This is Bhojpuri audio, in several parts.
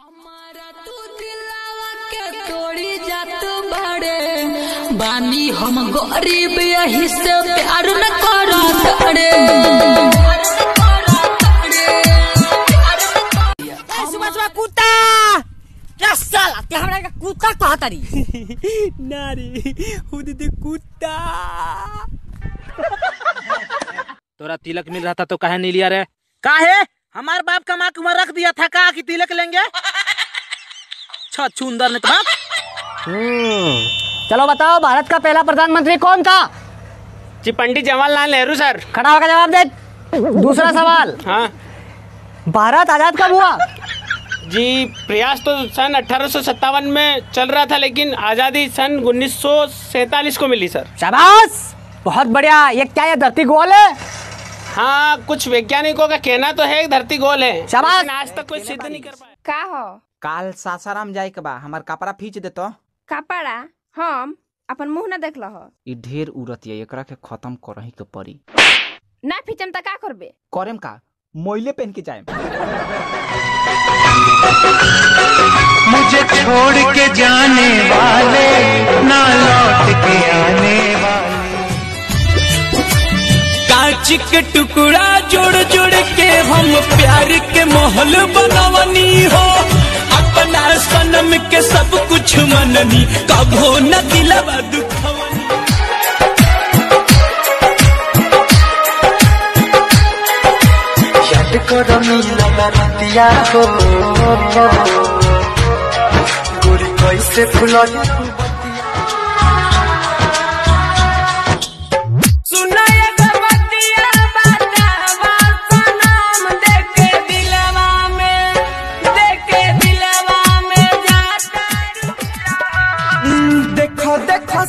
हमारा तू दिलावा के तोड़ी जात बड़े बानी हम गरीब यही से प्यार न करत रे। कुत्ता क्या साला ते हमरा का कुत्ता कहतरी ना रे खुद दे कुत्ता। तोरा तिलक मिल रहा था तो काहे नहीं लिया रे? काहे हमार बाप कमा के रख दिया था का कि तिलक लेंगे? छुंदर ने तो चलो बताओ भारत का पहला प्रधानमंत्री कौन था? जी पंडित जवाहरलाल नेहरू सर। खड़ा होकर जवाब दे। दूसरा सवाल, हाँ भारत आजाद कब हुआ? जी प्रयास तो सन 1857 में चल रहा था लेकिन आजादी सन 1947 को मिली सर। शाबाश बहुत बढ़िया। ये क्या है धरती गोल है? हाँ कुछ वैज्ञानिकों का कहना तो है धरती गोल है। शाबाश। आज तक कोई सिद्ध नहीं कर पाया। का हो काल सासाराम जाए के बा हमार कपड़ा फींच दे तो। कपड़ा हम अपन मुंह न देखल हो। ई ढेर उड़त है एकरा के खत्म करही के पड़ी। ना फिचम त का करबे? करेम का मोइले पहन के जाए। मुझे छोड़ के जाने वाले ना लौट के आने वाले। कांच के टुकड़ा जोड़ जोड़ के हम प्यार के महल बनवनी हो। अपना सनम के सब कुछ मननी कभो न दिलवा दुखवनी। याद करो मिलना रतिया हो गोरी कैसे फुलई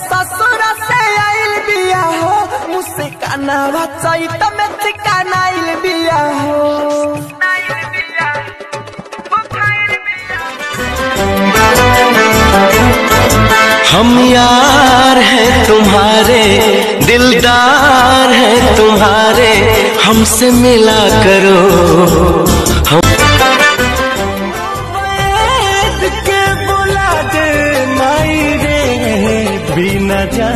ससुर से आइल बिया हो मुझसे कानावा चैत में ठिकानाइल बिया हो। हम यार हैं तुम्हारे दिलदार हैं तुम्हारे हमसे मिला करो। हम के बुला दे माई रे बिना जा